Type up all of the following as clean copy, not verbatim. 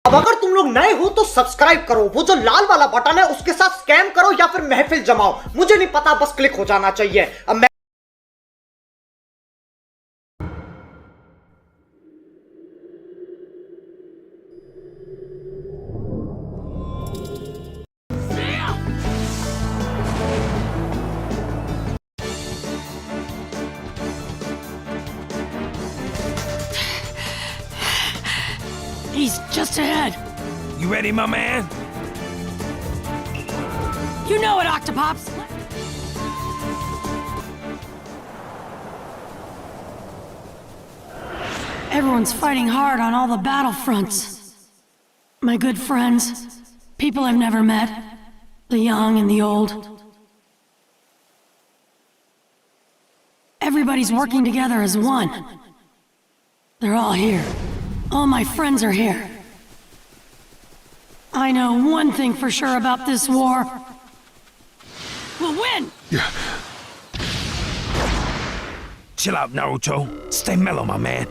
अब अगर तुम लोग नए हो तो सब्सक्राइब करो, वो जो लाल वाला बटन है उसके साथ स्कैम करो या फिर महफिल जमाओ, मुझे नहीं पता, बस क्लिक हो जाना चाहिए। अब मैं He's just ahead. You ready, my man? You know it, Octopops. Everyone's fighting hard on all the battlefronts. My good friends, people I've never met, the young and the old. Everybody's working together as one. They're all here. All my friends are here. I know one thing for sure about this war. We'll win! Yeah. Chill out, Naruto. Stay mellow, my man.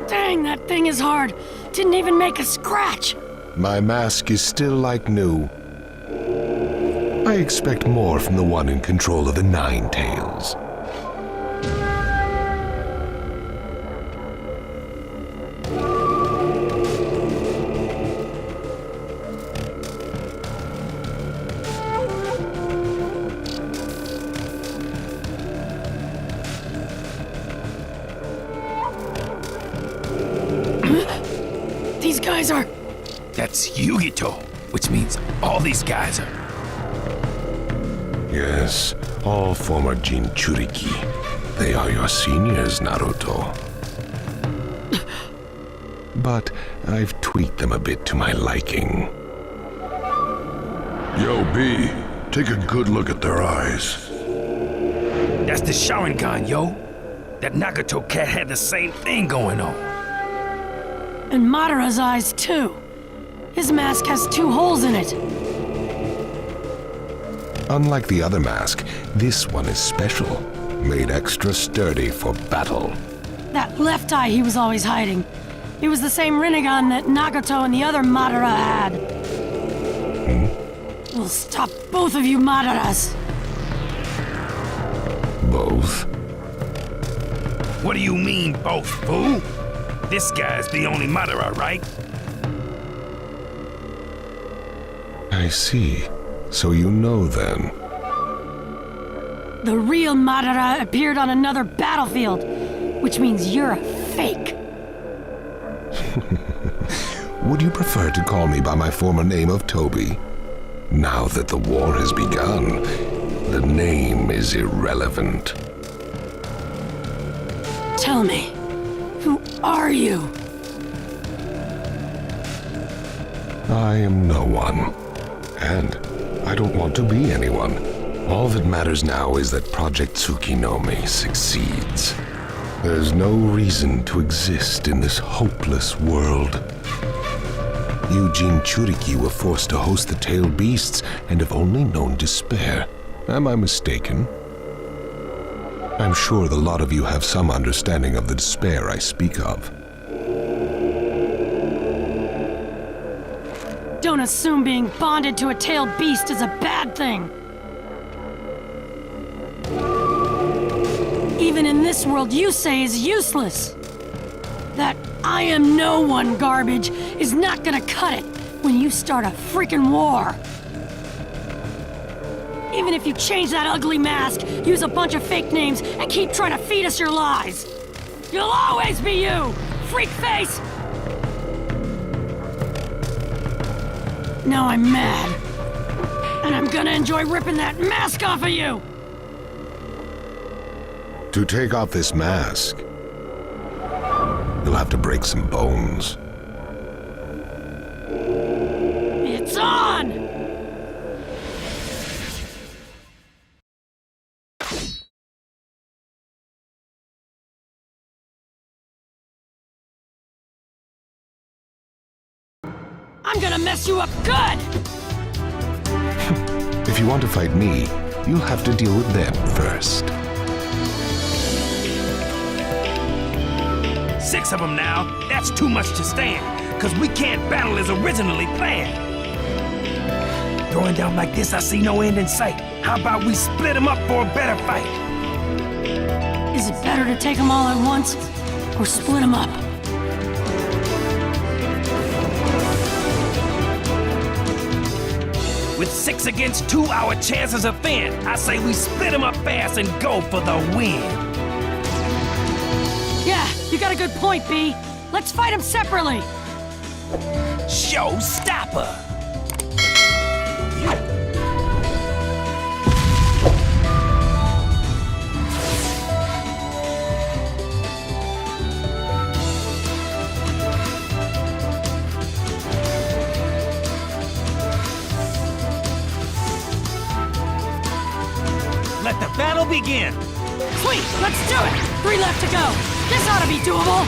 Dang, that thing is hard. Didn't even make a scratch. My mask is still like new. I expect more from the one in control of the Nine Tails. These guys are... That's Yugito, which means all these guys are... Yes, all former Jinchuriki. They are your seniors, Naruto. But I've tweaked them a bit to my liking. Yo, B, take a good look at their eyes. That's the Sharingan, yo. That Nagato cat had the same thing going on. And Madara's eyes, too. His mask has 2 holes in it. Unlike the other mask, this one is special. Made extra sturdy for battle. That left eye he was always hiding. It was the same Rinnegan that Nagato and the other Madara had. We'll stop both of you Madaras. Both? What do you mean, both, fool? This guy's the only Madara, right? I see. So you know then. The real Madara appeared on another battlefield, which means you're a fake. Would you prefer to call me by my former name of Toby? Now that the war has begun, the name is irrelevant. Tell me, who are you? I am no one. And I don't want to be anyone. All that matters now is that Project Tsukinome succeeds. There's no reason to exist in this hopeless world. You Jinchuriki were forced to host the tailed beasts and have only known despair. Am I mistaken? I'm sure the lot of you have some understanding of the despair I speak of. Don't assume being bonded to a tailed beast is a bad thing. Even in this world you say is useless. That I am no one garbage is not gonna cut it when you start a freaking war. Even if you change that ugly mask, use a bunch of fake names, and keep trying to feed us your lies, you'll always be you, freak face! Now I'm mad. And I'm gonna enjoy ripping that mask off of you! To take off this mask, you'll have to break some bones. It's on! I'm gonna mess you up good! If you want to fight me, you'll have to deal with them first. 6 of them now, that's too much to stand, cause we can't battle as originally planned. Throwing down like this, I see no end in sight. How about we split them up for a better fight? Is it better to take them all at once, or split them up? With 6 against 2, our chances are thin. I say we split them up fast and go for the win. Yeah, you got a good point, B. Let's fight them separately. Showstopper! Let the battle begin! Sweet, let's do it. 3 left to go. This ought to be doable.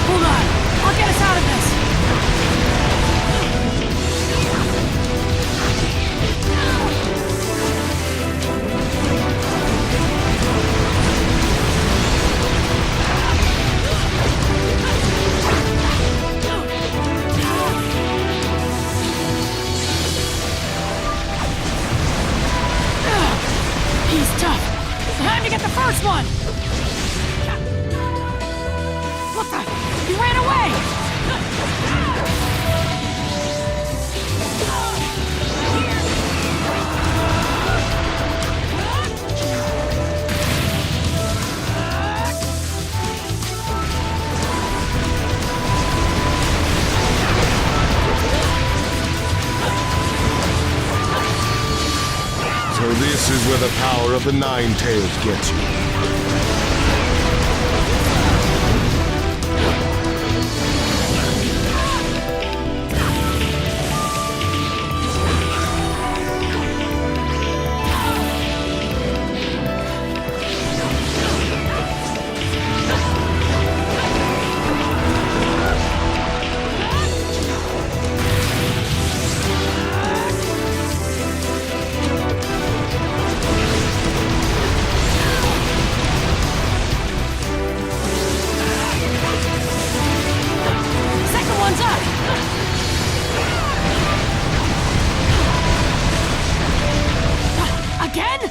Hold on, I'll get us out of this. He's tough. Time to get the first one! What the? He ran away! So this is where the power of the Nine Tails gets you. Second one's up! Again?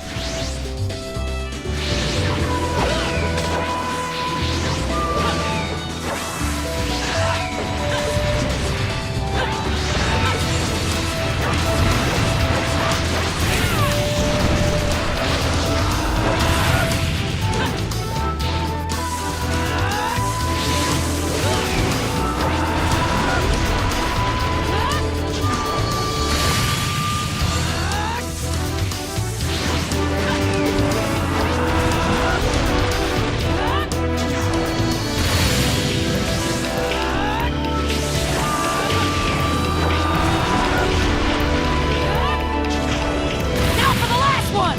Now for the last one!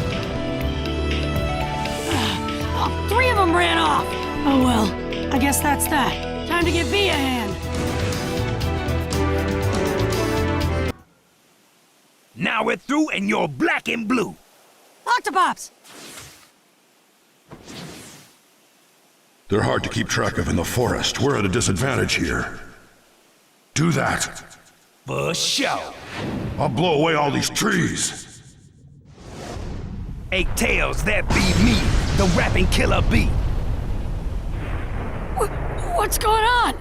Oh, 3 of them ran off! Oh well, I guess that's that. Time to give B a hand. Now we're through and you're black and blue. Octopops! They're hard to keep track of in the forest. We're at a disadvantage here. Do that. For sure. I'll blow away all these trees. 8 tails, that be me, the rapping killer bee. What's going on?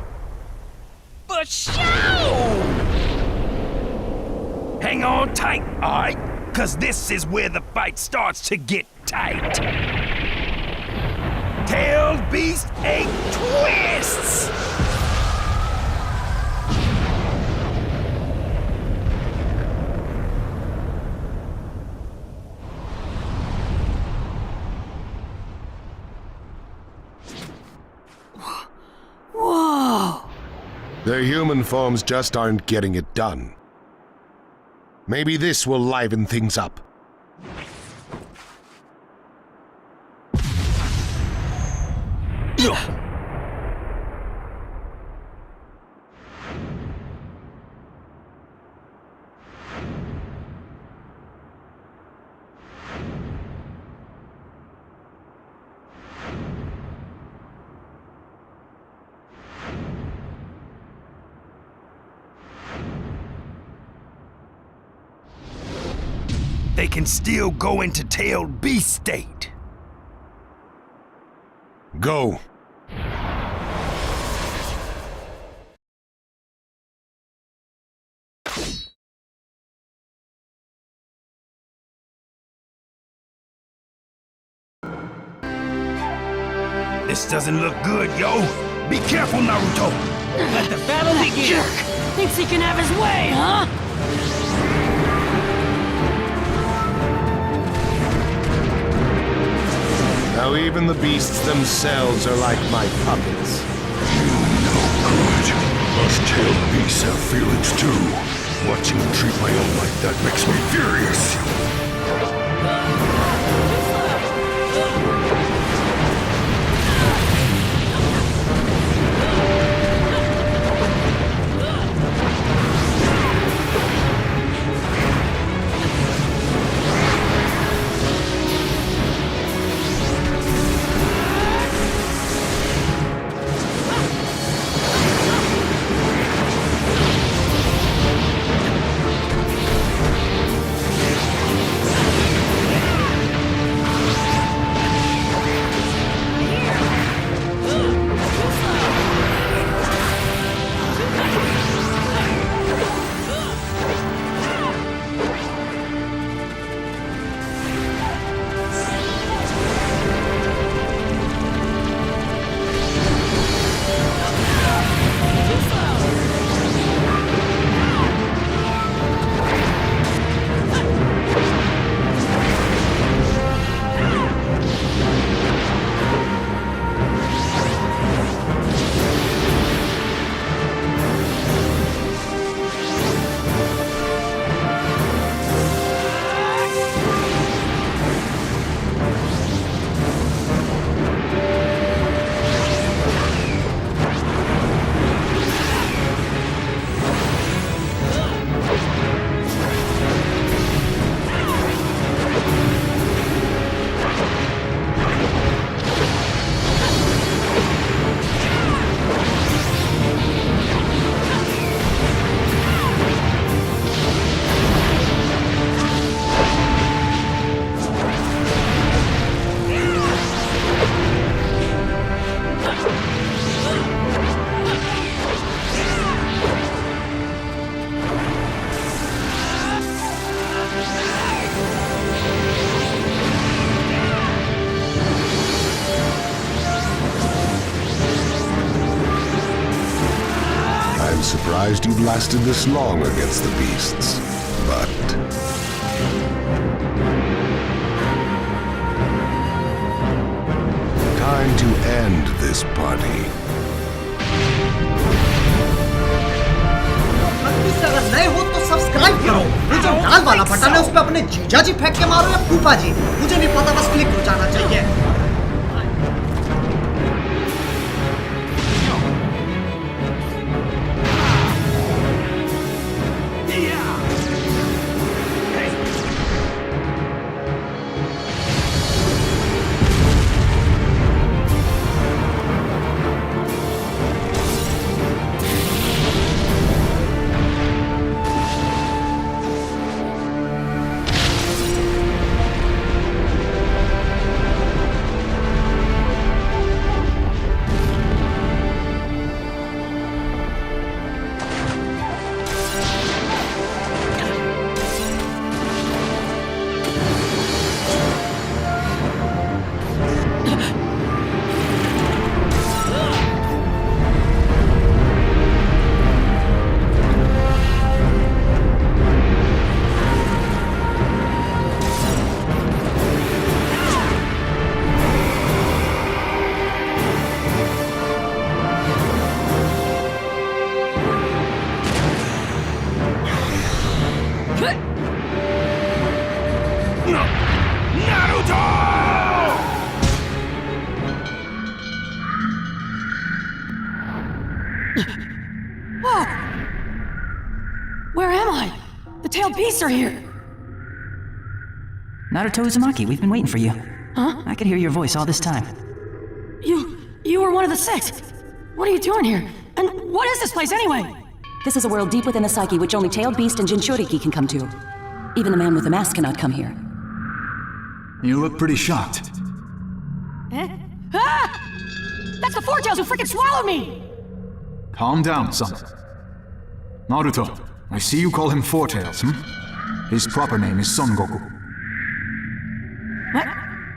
For sure! Hang on tight, alright? Cause this is where the fight starts to get tight. Tails Beast 8 twists! Whoa! Their human forms just aren't getting it done. Maybe this will liven things up. They can still go into tailed beast state. Go. This doesn't look good, yo. Be careful, Naruto. Let the battle begin! Jerk! Thinks he can have his way, huh? Now even the beasts themselves are like my puppets. No good. Us tailed beasts have feelings too. Watching them treat my own like that makes me furious. Surprised you've lasted this long against the beasts, but... time to end this party. गलती से अगर नए हो तो subscribe करो। वो जो लाल वाला बटन है उस पे अपने जीजा जी फेंक के मारो या फूफा जी, मुझे नहीं पता, बस क्लिक हो जाना चाहिए। Whoa! Where am I? The tailed beasts are here! Naruto Uzumaki, we've been waiting for you. Huh? I could hear your voice all this time. You were one of the 6! What are you doing here? And what is this place anyway? This is a world deep within the psyche which only tailed beast and Jinchuriki can come to. Even the man with the mask cannot come here. You look pretty shocked. Eh? Ah! That's the Four Tails who freaking swallowed me! Calm down, son. Naruto, I see you call him Four Tails, His proper name is Son Goku. What?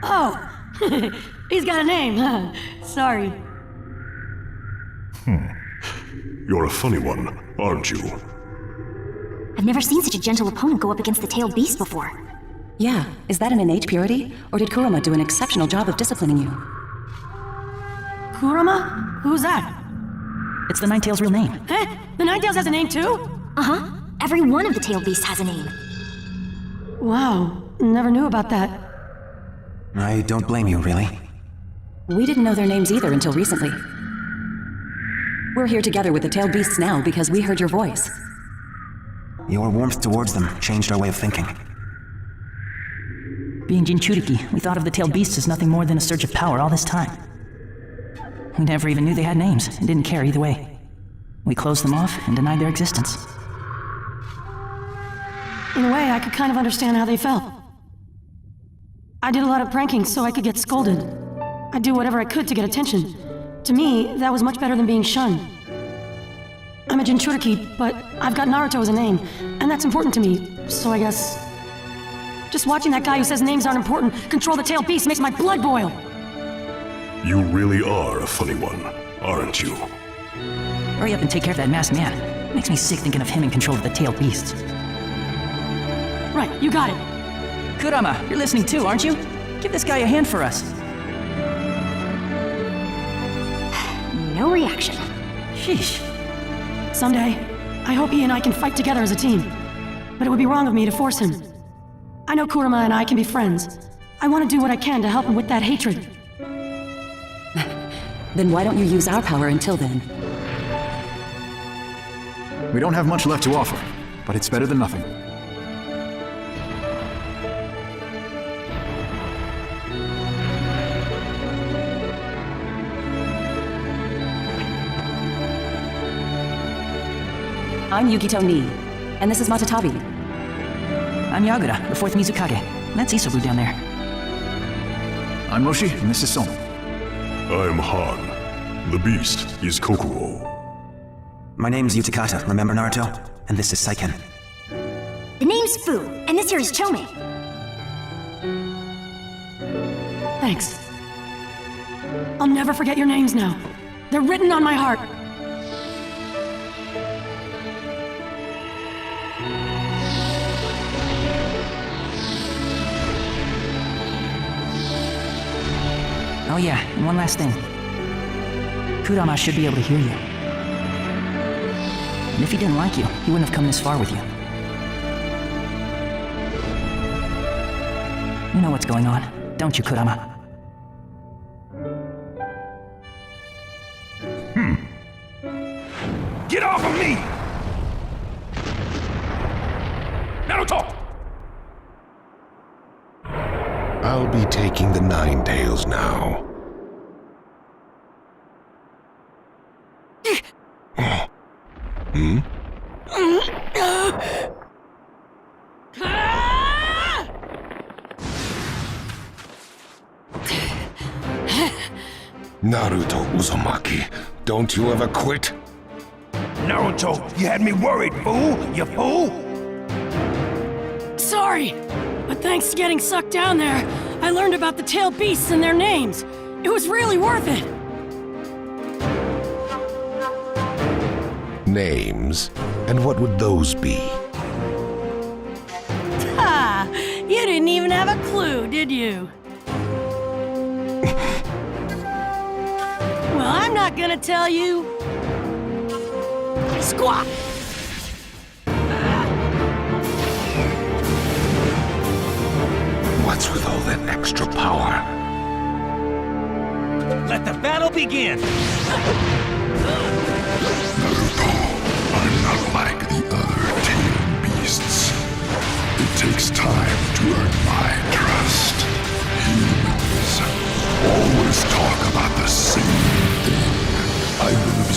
Oh! He's got a name, huh? Sorry. You're a funny one, aren't you? I've never seen such a gentle opponent go up against the tailed beast before. Yeah, is that an innate purity? Or did Kurama do an exceptional job of disciplining you? Kurama? Who's that? It's the Ninetail's real name. Eh? The Ninetails has a name too? Uh-huh. Every one of the tailed beasts has a name. Wow, never knew about that. I don't blame you, really. We didn't know their names either until recently. We're here together with the tailed beasts now because we heard your voice. Your warmth towards them changed our way of thinking. Being Jinchuriki, we thought of the tailed beasts as nothing more than a surge of power all this time. We never even knew they had names, and didn't care either way. We closed them off and denied their existence. In a way, I could kind of understand how they felt. I did a lot of pranking so I could get scolded. I'd do whatever I could to get attention. To me, that was much better than being shunned. I'm a Jinchuriki, but I've got Naruto as a name, and that's important to me, so I guess... Just watching that guy who says names aren't important control the tailed beast makes my blood boil! You really are a funny one, aren't you? Hurry up and take care of that masked man. Makes me sick thinking of him in control of the tailed beasts. Right, you got it. Kurama, you're listening too, aren't you? Give this guy a hand for us. No reaction. Sheesh. Someday, I hope he and I can fight together as a team. But it would be wrong of me to force him. I know Kurama and I can be friends. I want to do what I can to help him with that hatred. Then why don't you use our power until then? We don't have much left to offer, but it's better than nothing. I'm Yukito Nii, and this is Matatabi. I'm Yagura, the 4th Mizukage. That's Isobu down there. I'm Roshi, and this is Son. I'm Han. The beast is Kokuo. My name's Utakata, remember Naruto? And this is Saiken. The name's Fu, and this here is Chome. Thanks. I'll never forget your names now. They're written on my heart. Oh yeah, and one last thing. Kurama should be able to hear you. And if he didn't like you, he wouldn't have come this far with you. You know what's going on, don't you, Kurama? Get off of me! Naruto! I'll be taking the Nine Tails now. Naruto Uzumaki, don't you ever quit? Naruto, you had me worried, fool! You fool! Sorry, but thanks to getting sucked down there, I learned about the tailed beasts and their names. It was really worth it. Names? And what would those be? Ha! You didn't even have a clue, did you? Well, I'm not gonna tell you. Squat! What's with all that extra power? Let the battle begin!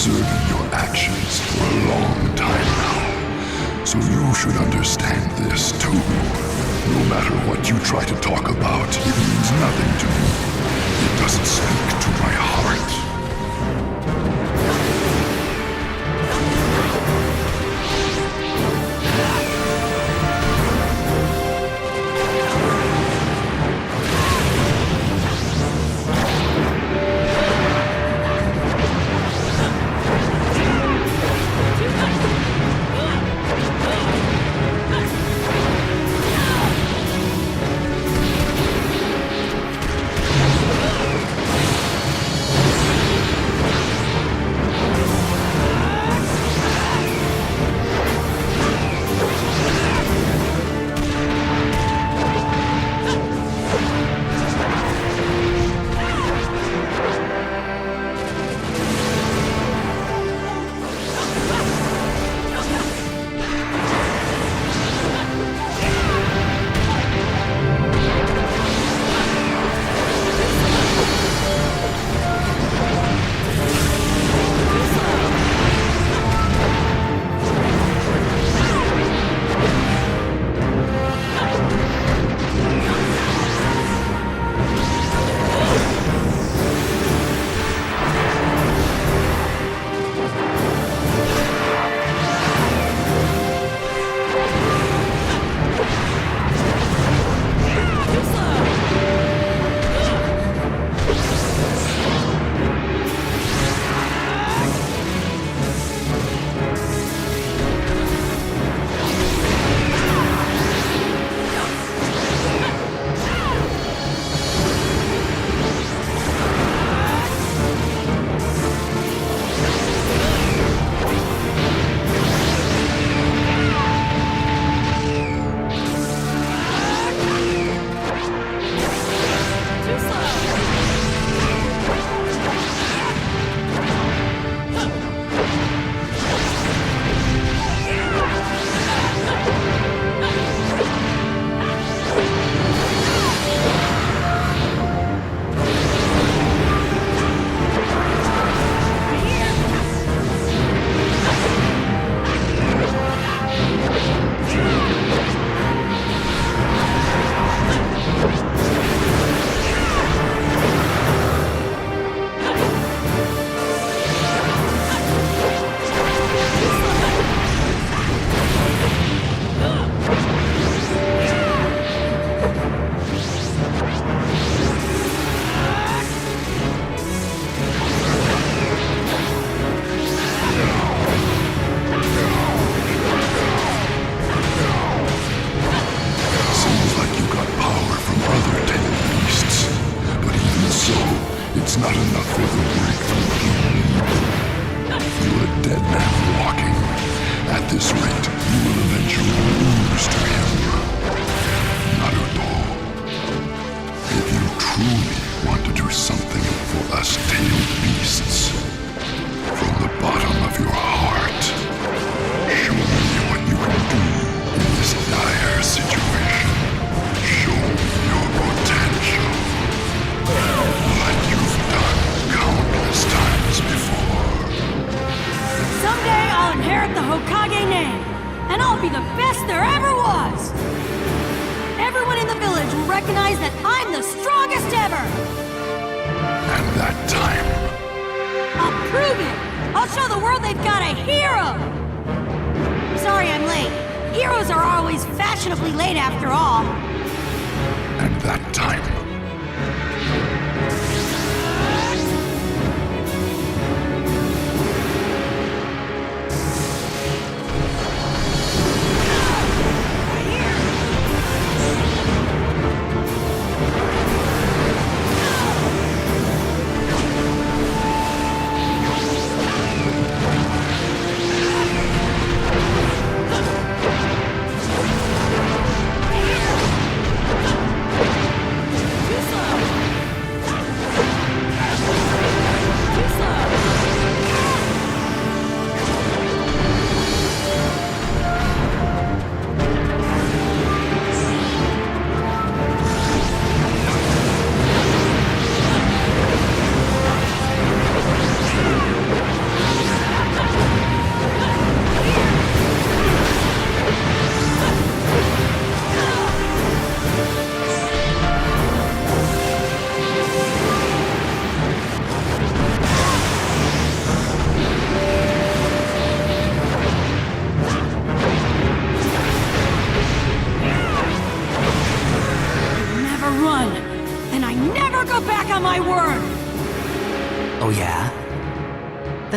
observing your actions for a long time now, so you should understand this too. No matter what you try to talk about, it means nothing to me. It doesn't speak to my heart.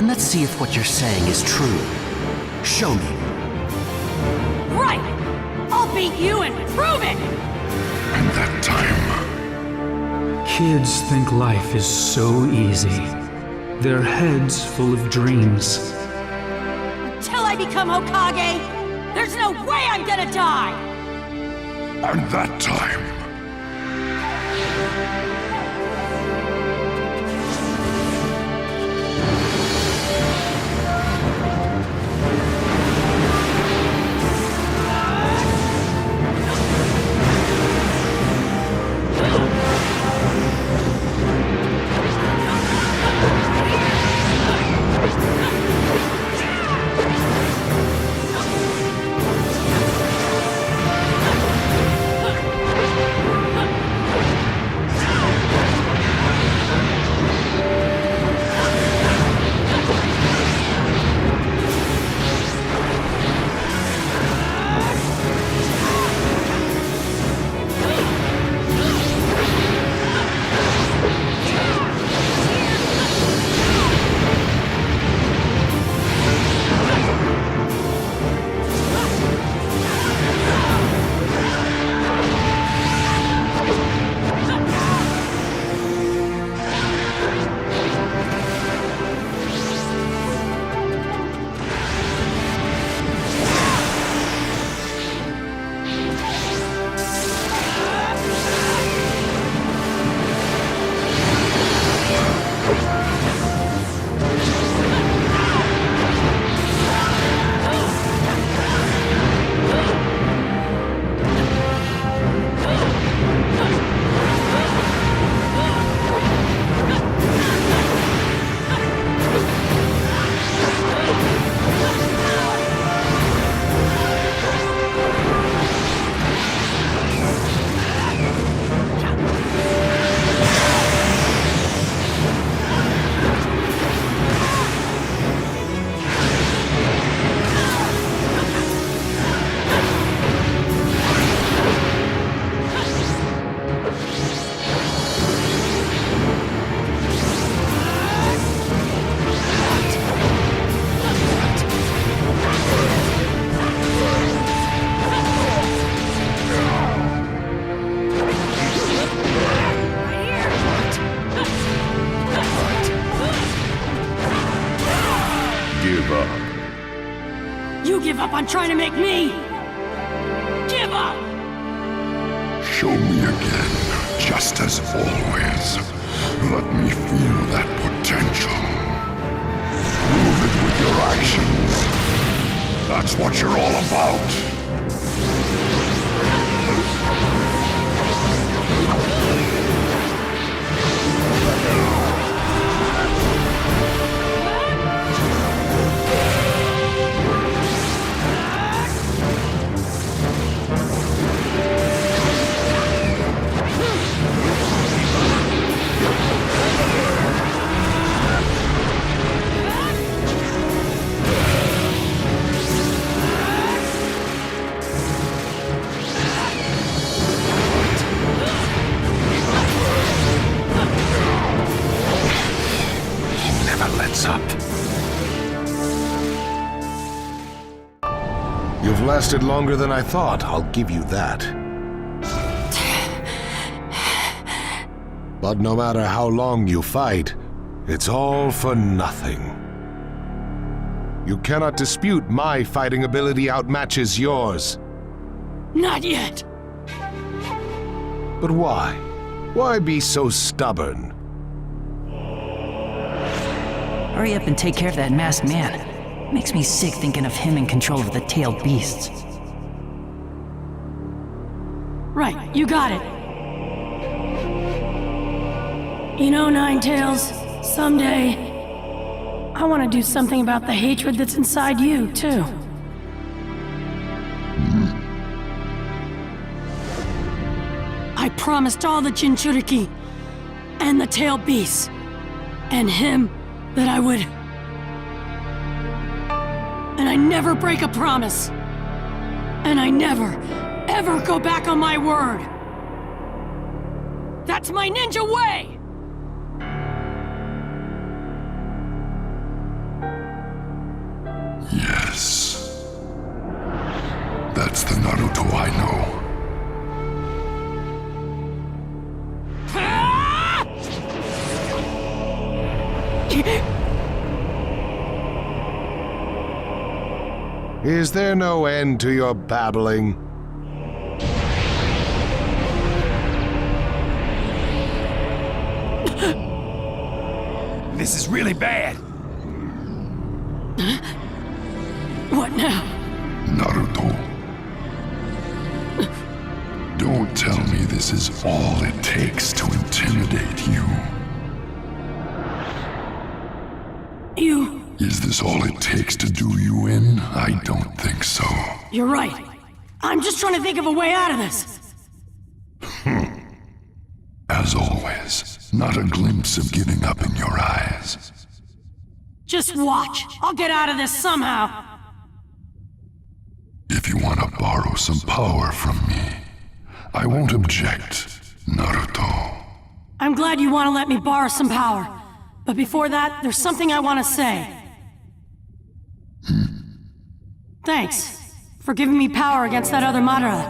Then let's see if what you're saying is true. Show me. Right! I'll beat you and prove it! And that time... Kids think life is so easy. Their heads full of dreams. Until I become Hokage, there's no way I'm gonna die! And that time... You give up on trying to make me give up! Show me again, just as always. Let me feel that potential. Prove it with your actions. That's what you're all about. Up. You've lasted longer than I thought, I'll give you that. But no matter how long you fight, it's all for nothing. You cannot dispute my fighting ability outmatches yours. Not yet. But why? Why be so stubborn? Hurry up and take care of that masked man. Makes me sick thinking of him in control of the tailed beasts. Right, you got it. You know, Ninetails, someday, I want to do something about the hatred that's inside you, too. I promised all the Jinchuriki, and the tailed beasts, and him, that I would... And I never break a promise. And I never, ever go back on my word. That's my ninja way! That's the Naruto I know. Is there no end to your babbling? This is really bad. What now? Naruto. Don't tell me this is all it takes to intimidate you. You... Is this all it takes to do you in? I don't think so. You're right. I'm just trying to think of a way out of this. As always, not a glimpse of giving up in your eyes. Just watch. I'll get out of this somehow. If you want to borrow some power from me, I won't object, Naruto. I'm glad you want to let me borrow some power. But before that, there's something I want to say. Thanks for giving me power against that other Madara.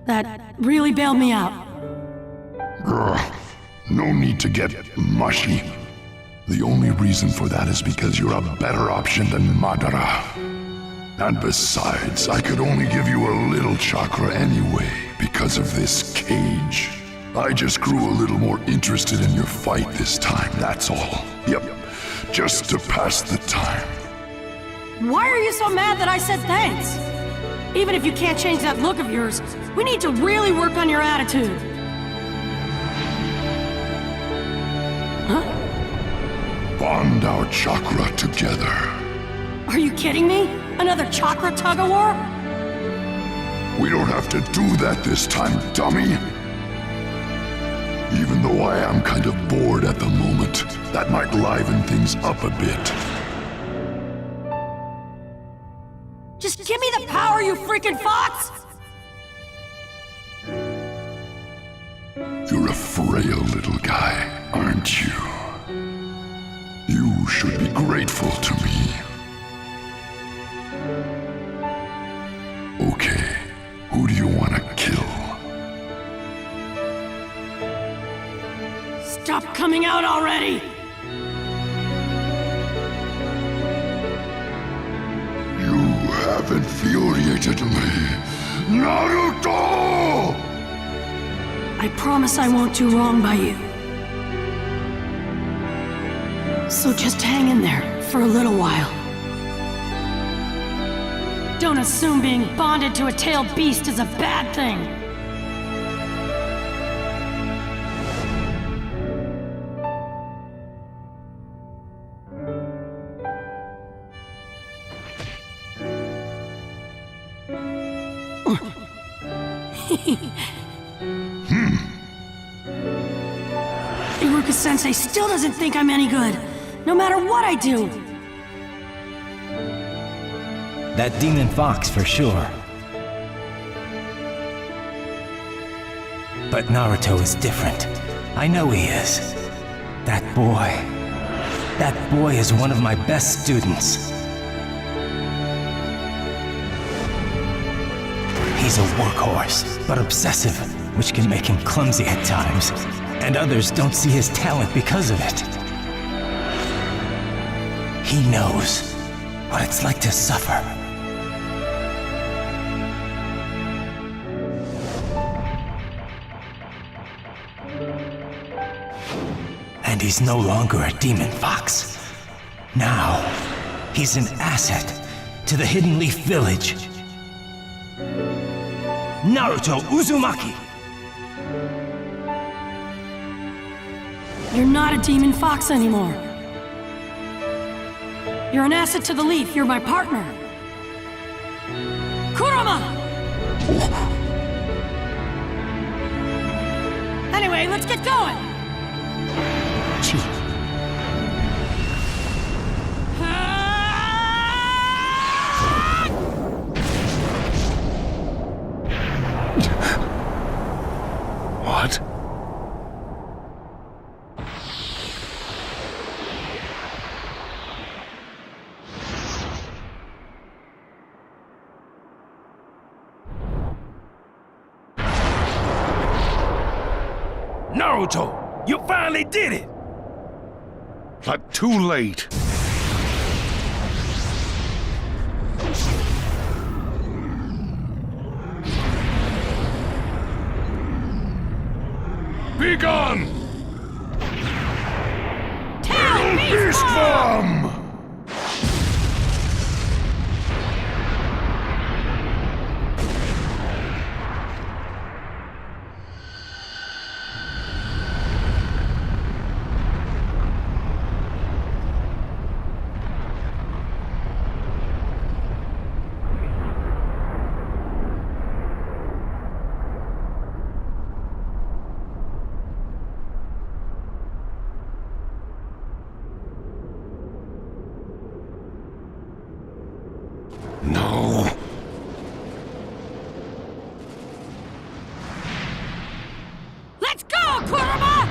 That really bailed me out. No need to get mushy. The only reason for that is because you're a better option than Madara. And besides, I could only give you a little chakra anyway because of this cage. I just grew a little more interested in your fight this time, that's all. Yep, just to pass the time. Why are you so mad that I said thanks? Even if you can't change that look of yours, we need to really work on your attitude. Huh? Bond our chakra together. Are you kidding me? Another chakra tug-of-war? We don't have to do that this time, dummy. Even though I am kind of bored at the moment, that might liven things up a bit. Just give me the power, you freaking fox! You're a frail little guy, aren't you? You should be grateful to me. Okay, who do you want to kill? Stop coming out already! You have infuriated me, Naruto! I promise I won't do wrong by you. So just hang in there for a little while. Don't assume being bonded to a tailed beast is a bad thing. Iruka-sensei still doesn't think I'm any good, no matter what I do. That demon fox for sure. But Naruto is different. I know he is. That boy is one of my best students. He's a workhorse, but obsessive, which can make him clumsy at times. And others don't see his talent because of it. He knows what it's like to suffer. And he's no longer a demon fox. Now, he's an asset to the Hidden Leaf Village. Naruto Uzumaki! You're not a demon fox anymore. You're an asset to the Leaf. You're my partner. Kurama! Anyway, let's get going! What? Naruto, you finally did it! But too late. Be gone! Tail Beast Bomb! No. Let's go, Kurama!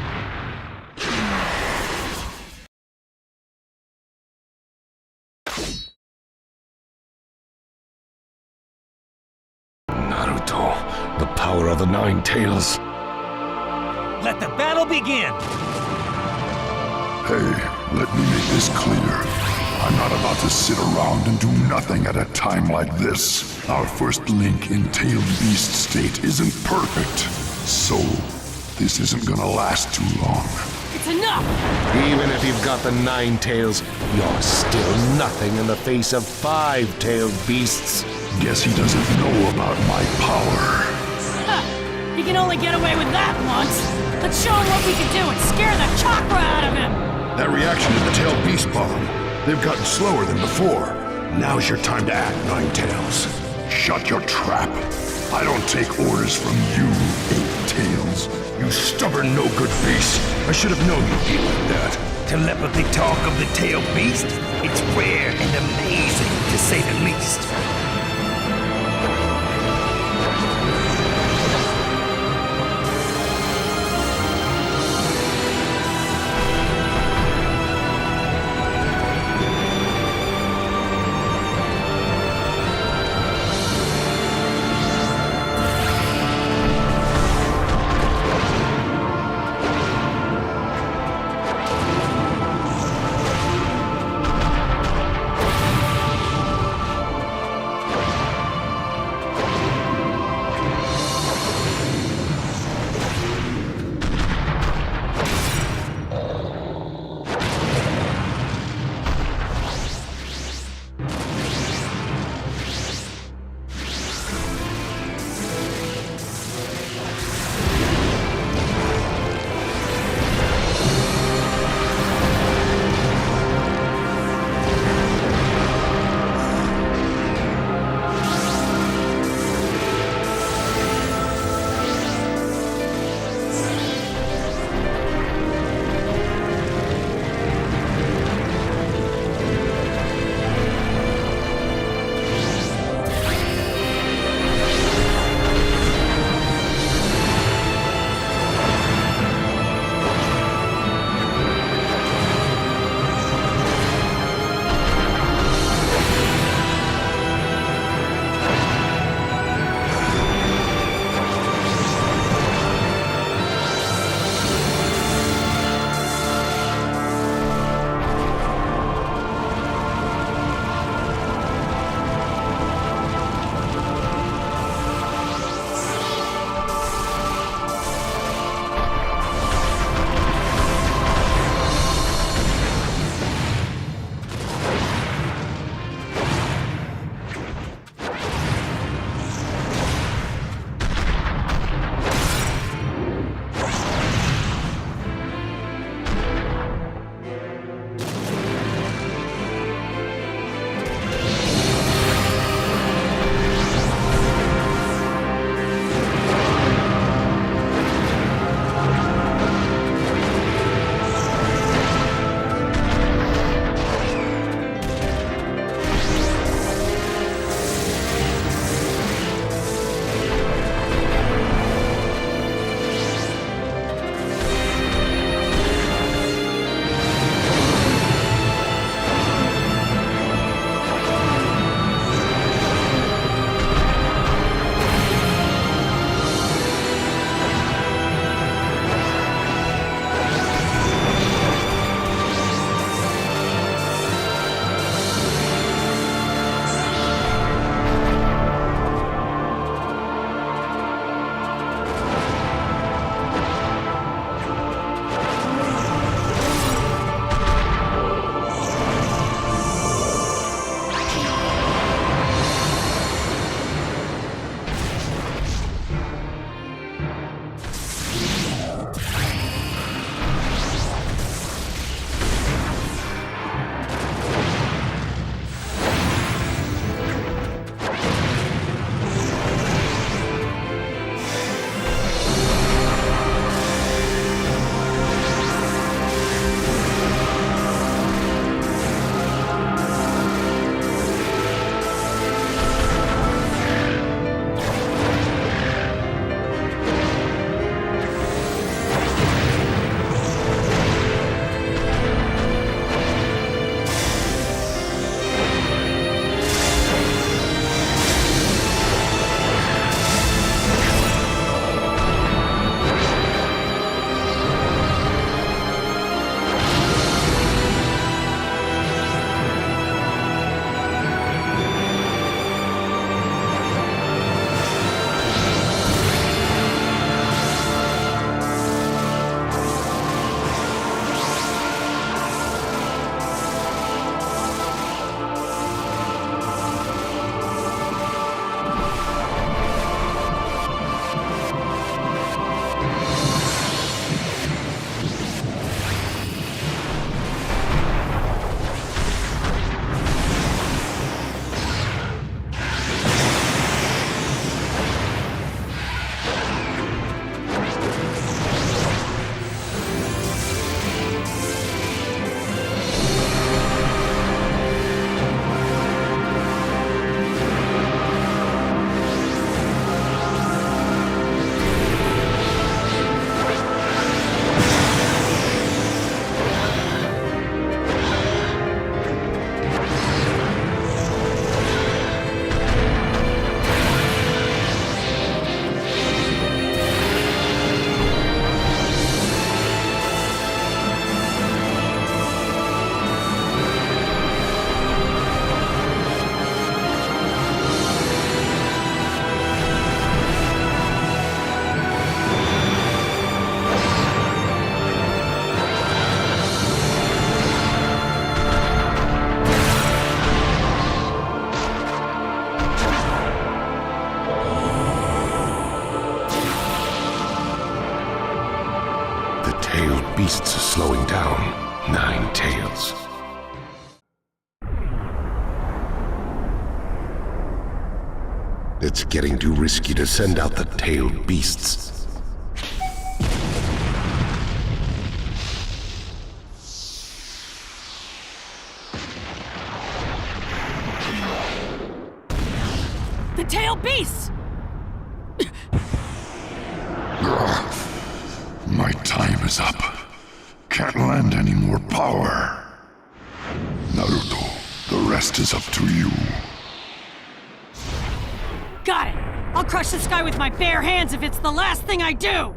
Naruto, the power of the Nine Tails. Let the battle begin! Hey, let me make this clear. I'm not about to sit around and do nothing at a time like this. Our first link in tailed beast state isn't perfect. So, this isn't gonna last too long. It's enough! Even if you've got the Nine Tails, you're still nothing in the face of five-tailed beasts. Guess he doesn't know about my power. He can only get away with that once. Let's show him what we can do and scare the chakra out of him! That reaction is the tailed beast bomb. They've gotten slower than before. Now's your time to act, Nine Tails. Shut your trap. I don't take orders from you, Eight Tails. You stubborn no-good beast. I should have known you'd be like that. Telepathy talk of the tail beast? It's rare and amazing, to say the least. beasts are slowing down. 9 tails. It's getting too risky to send out the tailed beasts. The tail beasts! My time is up. Can't lend any more power. Naruto, the rest is up to you. Got it! I'll crush this guy with my bare hands if it's the last thing I do!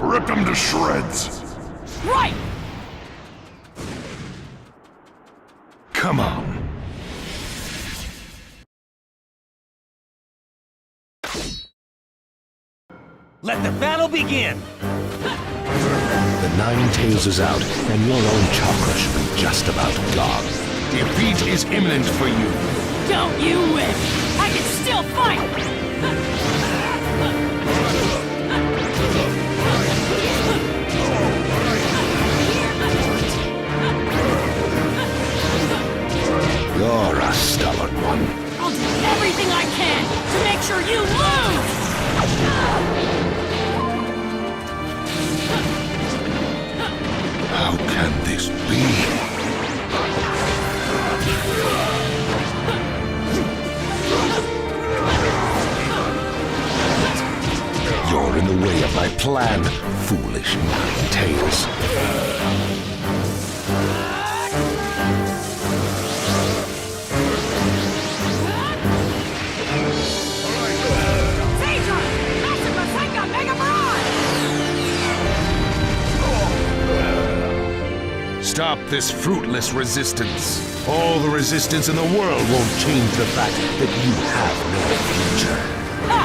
Rip him to shreds! Right! Come on. Let the battle begin! The 9 tails is out, and your own chakra should be just about gone. Defeat is imminent for you. Don't you wish! I can still fight! You're a stubborn one. I'll do everything I can to make sure you lose! How can this be? You're in the way of my plan, foolish 9 tails. Stop this fruitless resistance. All the resistance in the world won't change the fact that you have no future. Ha!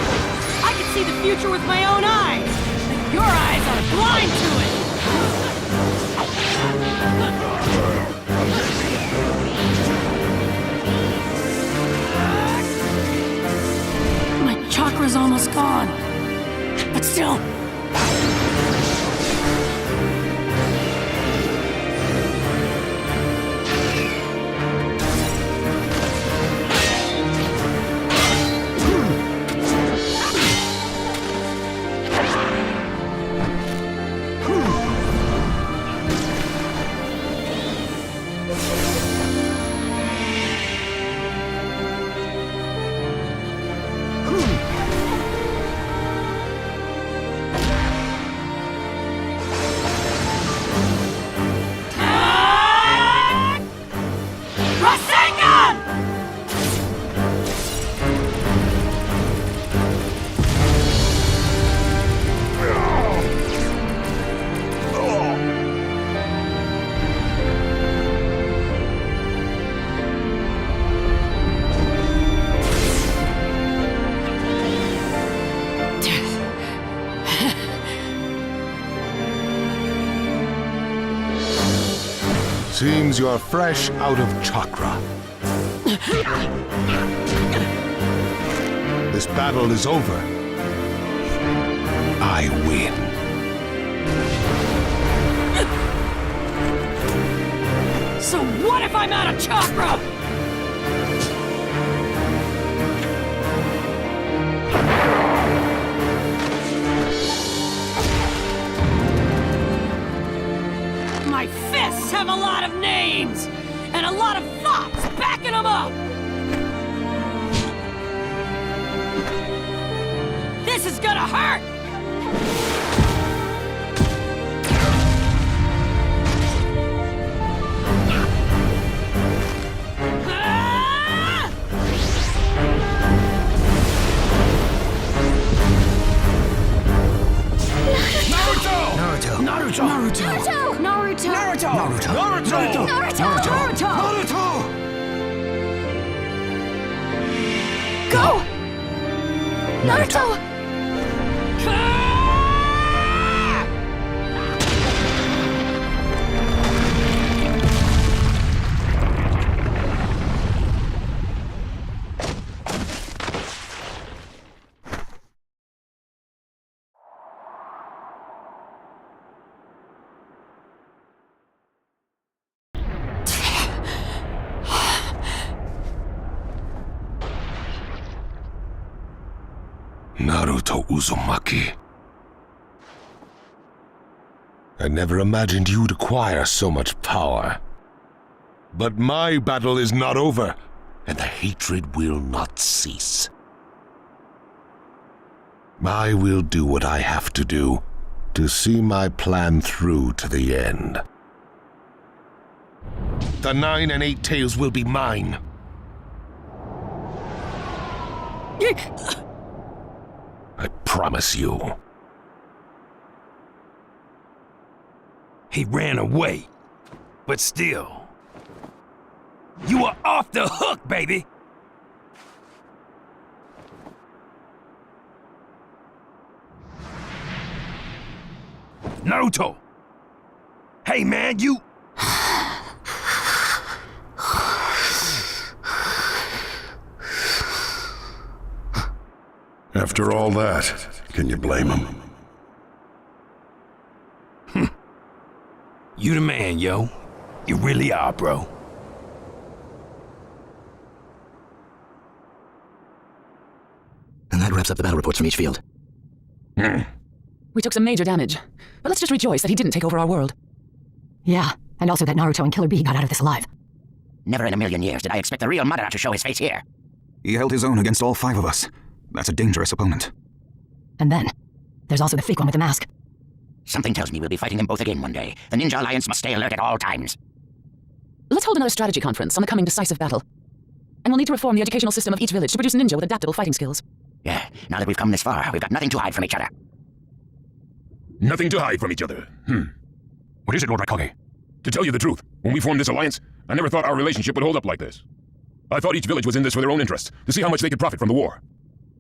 I can see the future with my own eyes! But your eyes are blind to it! My chakra's almost gone. But still... Seems you're fresh out of chakra. This battle is over. I win. So what if I'm out of chakra? My fists have a lot of names, and a lot of thoughts backing them up! This is gonna hurt! Naruto! Naruto! Naruto! Naruto! Naruto! Naruto! Go! Naruto! Naruto Uzumaki. I never imagined you'd acquire so much power. But my battle is not over, and the hatred will not cease. I will do what I have to do to see my plan through to the end. The 9 and 8 tails will be mine. I promise you. He ran away, but still. You are off the hook, baby! Naruto! Hey man, you... After all that, can you blame him? You the man, yo. You really are, bro. And that wraps up the battle reports from each field. We took some major damage, but let's just rejoice that he didn't take over our world. Yeah, and also that Naruto and Killer Bee got out of this alive. Never in a million years did I expect the real Madara to show his face here. He held his own against all 5 of us. That's a dangerous opponent. And then, there's also the fake one with the mask. Something tells me we'll be fighting them both again one day. The Ninja Alliance must stay alert at all times. Let's hold another strategy conference on the coming decisive battle. And we'll need to reform the educational system of each village to produce ninja with adaptable fighting skills. Yeah, now that we've come this far, we've got nothing to hide from each other. Nothing to hide from each other. What is it, Lord Raikage? To tell you the truth, when we formed this alliance, I never thought our relationship would hold up like this. I thought each village was in this for their own interests, to see how much they could profit from the war.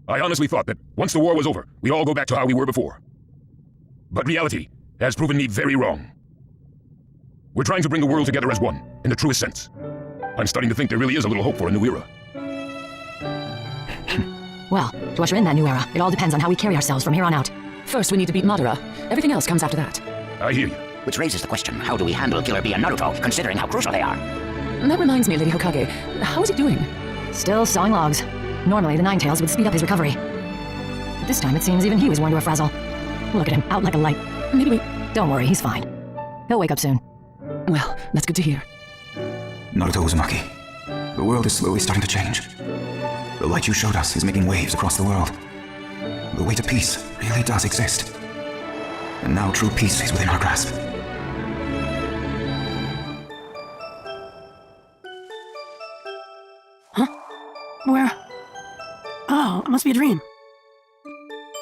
I honestly thought that once the war was over, we'd all go back to how we were before. But reality has proven me very wrong. We're trying to bring the world together as one, in the truest sense. I'm starting to think there really is a little hope for a new era. Well, to usher in that new era, it all depends on how we carry ourselves from here on out. First, we need to beat Madara. Everything else comes after that. I hear you. Which raises the question, how do we handle Killer Bee and Naruto, considering how crucial they are? And that reminds me, Lady Hokage. How is he doing? Still sawing logs. Normally, the Ninetales would speed up his recovery. But this time, it seems even he was worn to a frazzle. Look at him, out like a light. Maybe we... Don't worry, he's fine. He'll wake up soon. Well, that's good to hear. Naruto Uzumaki, the world is slowly starting to change. The light you showed us is making waves across the world. The way to peace really does exist. And now true peace is within our grasp. Huh? Where? Oh, it must be a dream.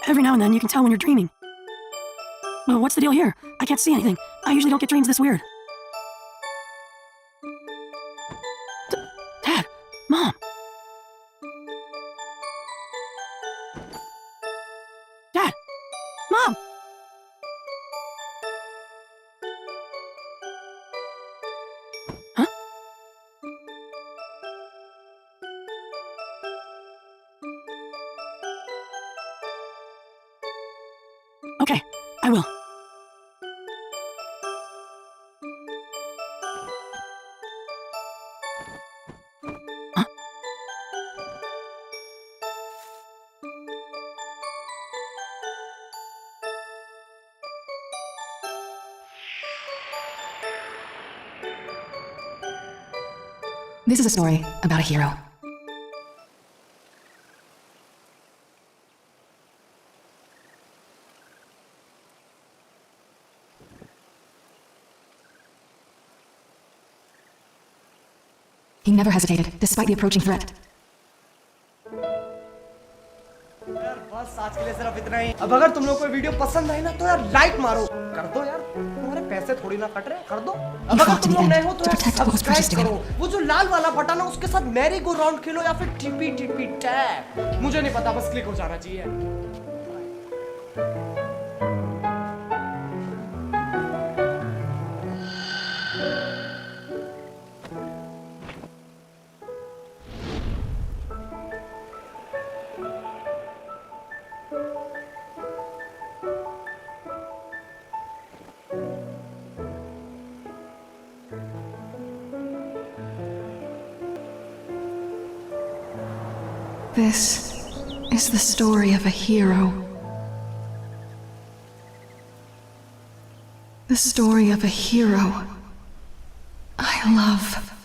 Every now and then you can tell when you're dreaming. Well, what's the deal here? I can't see anything. I usually don't get dreams this weird. Dad! Mom! Dad! Mom! Huh? Okay, I will. This is a story about a hero. He never hesitated, despite the approaching threat. बस आज के लिए सिर्फ इतना ही। अब अगर तुम लोग को वीडियो पसंद आए ना तो यार लाइक मारो, कर दो यार, तुम्हारे पैसे थोड़ी ना कट रहे, कर दो। अब अगर तुम लोग नए हो तो सब्सक्राइब करो, वो जो लाल वाला बटन है उसके साथ मैरी गो राउंड खेलो या फिर टीपी टीपी टैप, मुझे नहीं पता, बस क्लिक हो जाना चाहिए। This is the story of a hero. The story of a hero I love.